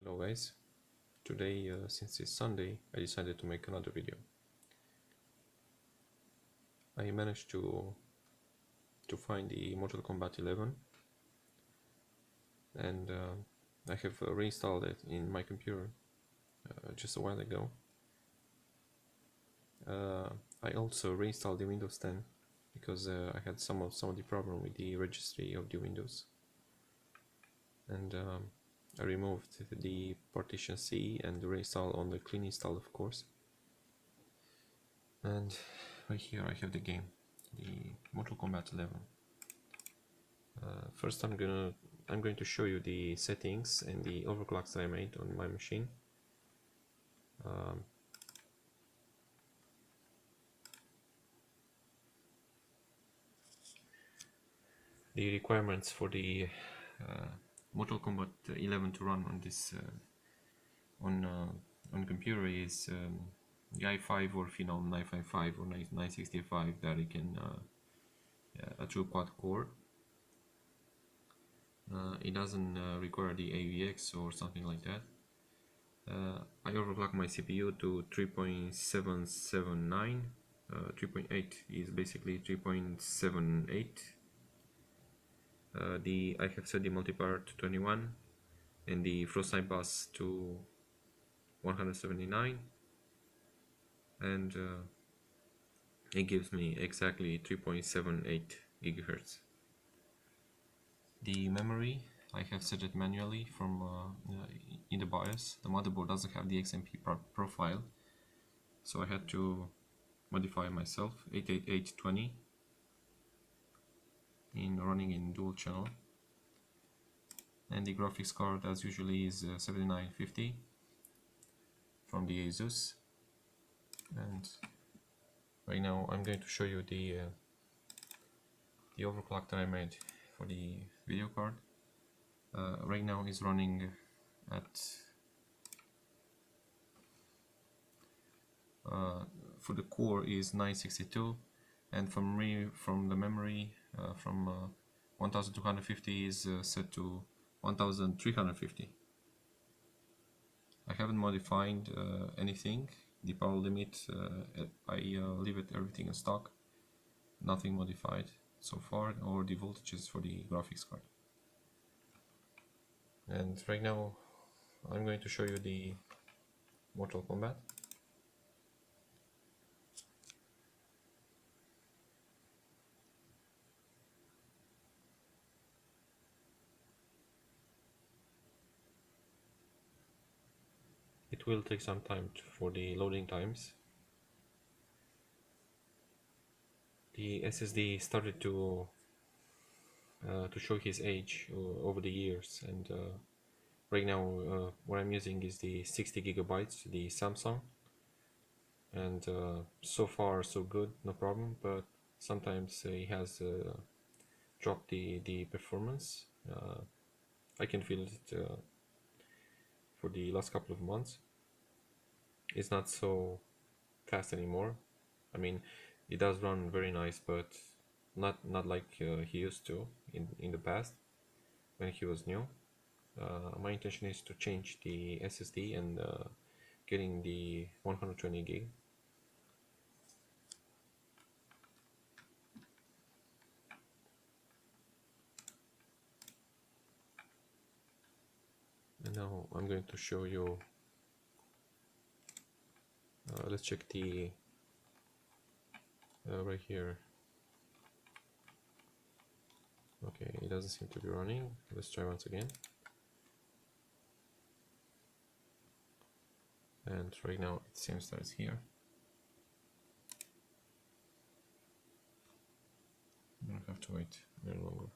Hello guys, today since it's Sunday I decided to make another video. I managed to find the Mortal Kombat 11 and I have reinstalled it in my computer just a while ago. I also reinstalled the Windows 10 because I had some of the problem with the registry of the Windows, and I removed the partition C and reinstall on the clean install, of course. And right here I have the game, the Mortal Kombat 11. First I'm going to show you the settings and the overclocks that I made on my machine. The requirements for the Mortal Kombat 11 to run on this on computer is the i5 or Phenom 955 or 965 that it can a true quad core. It doesn't require the AVX or something like that. I overclock my CPU to 3.779. 3.8 is basically 3.78. I have set the multiplier to 21 and the Frostbite bus to 179, and it gives me exactly 3.78 gigahertz. The memory I have set it manually from in the BIOS. The motherboard doesn't have the XMP profile, so I had to modify myself. 88820 in running in dual channel, and the graphics card as usually is 7950 from the Asus. And right now I'm going to show you the overclock that I made for the video card. Right now is running at for the core is 962, and from the memory from 1250 is set to 1350. I haven't modified anything. The power limit I leave it everything in stock, nothing modified so far, or the voltages for the graphics card. And right now I'm going to show you the Mortal Kombat. It will take some time for the loading times. The SSD started to show his age over the years, and right now what I'm using is the 60 gigabytes, the Samsung, and so far so good, no problem. But sometimes he has dropped the performance. I can feel it for the last couple of months. It's not so fast anymore. I mean, it does run very nice, but not like he used to in the past when he was new. My intention is to change the SSD and getting the 120 gig. And now I'm going to show you. Let's check the right here. Okay, it doesn't seem to be running. Let's try once again. And right now it seems that it's here. I don't have to wait any longer.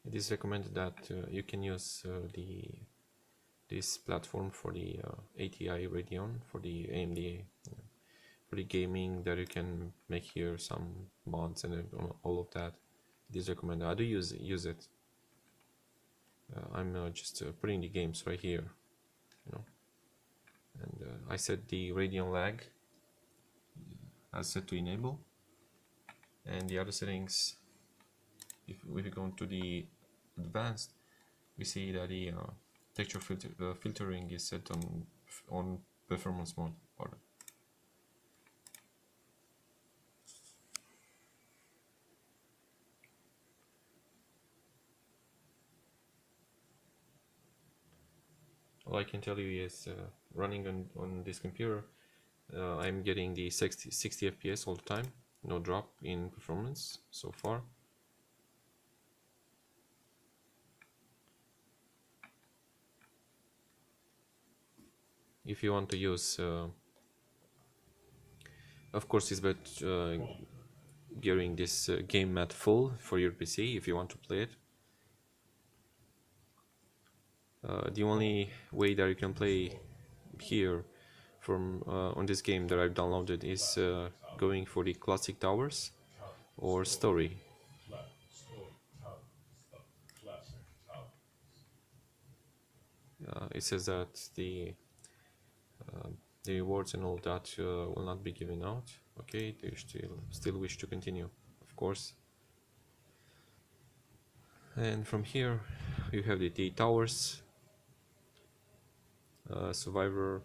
It is recommended that you can use this platform for the ATI Radeon, for the AMD, for the gaming, that you can make here some mods and all of that. It is recommended. I do use it. I'm just putting the games right here, and I set the Radeon lag as set to enable. And the other settings, if we go to the advanced, we see that the texture filtering is set on performance mode. Pardon. All I can tell you is running on this computer, I'm getting the 60 FPS all the time, no drop in performance so far. If you want to use, of course, it's better gearing this game mat full for your PC if you want to play it. The only way that you can play here from on this game that I've downloaded is going for the classic towers or story. It says that the rewards and all that will not be given out. Okay, do you still wish to continue? Of course. And from here you have the towers, survivor,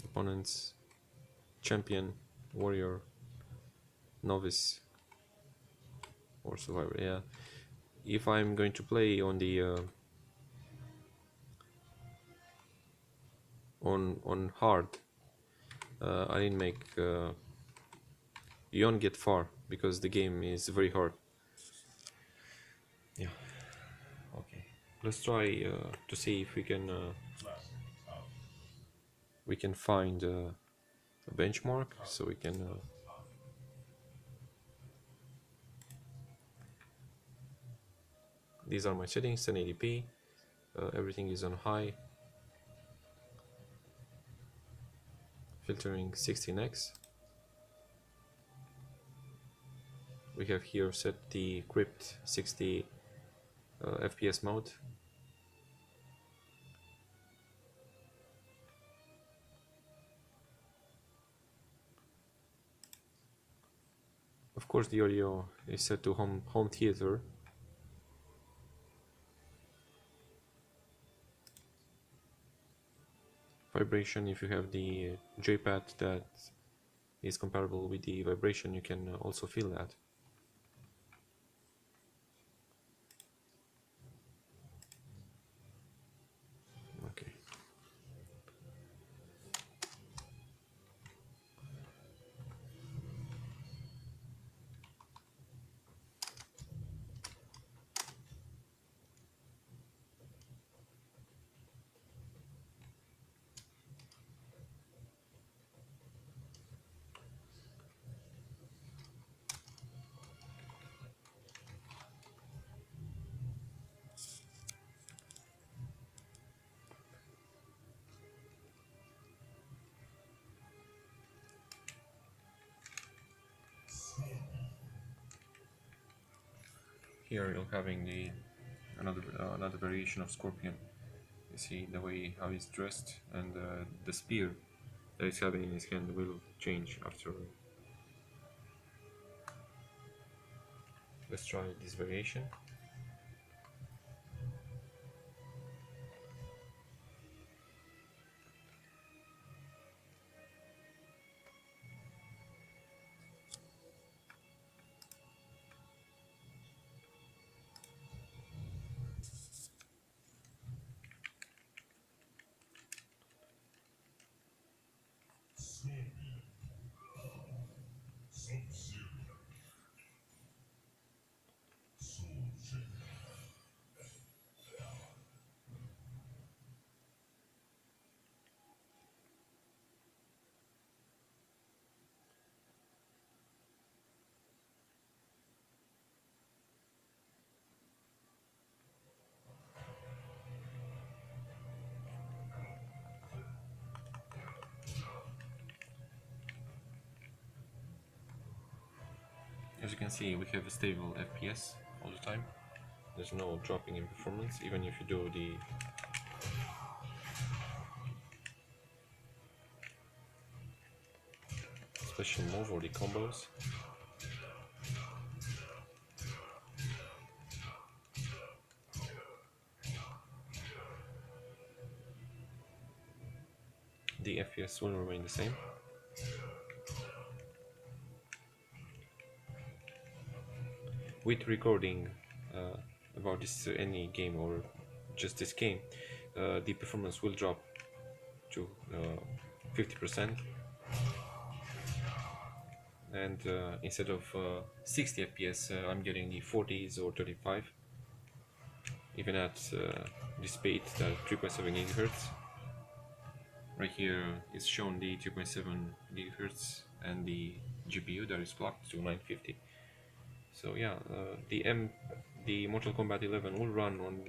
opponents, champion, warrior, novice, or survivor. Yeah, if I'm going to play on the on hard, I didn't make you don't get far because the game is very hard. Yeah. Okay, let's try to see if we can find a benchmark so we can these are my settings, 1080p, everything is on high, filtering 16x. We have here set the crypt 60 FPS mode. Of course the audio is set to home theater. Vibration, if you have the J-pad that is comparable with the vibration, you can also feel that. Okay. Here you're having the another variation of Scorpion. You see the way how he's dressed, and the spear that he's having in his hand will change after. Let's try this variation. As you can see, we have a stable FPS all the time. There's no dropping in performance, even if you do the special move or the combos. the FPS will remain the same. With recording about this any game or just this game, the performance will drop to 50%, and instead of 60 FPS, I'm getting the 40s or 35, even at the speed that 3.7 gigahertz. Right here is shown the 3.7 gigahertz and the GPU that is clocked to 950. So yeah, the Mortal Kombat 11 will run on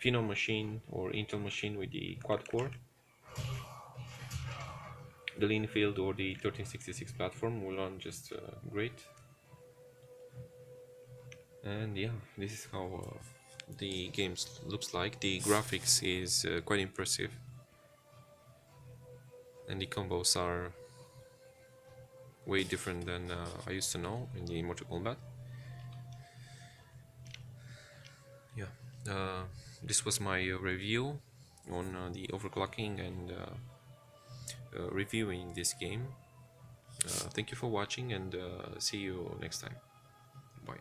Phenom machine or Intel machine with the quad core. The lean field or the 1366 platform will run just great. And yeah, this is how the games looks like. The graphics is quite impressive, and the combos are way different than I used to know in the Mortal Kombat. Yeah, this was my review on the overclocking and reviewing this game. Thank you for watching, and see you next time. Bye.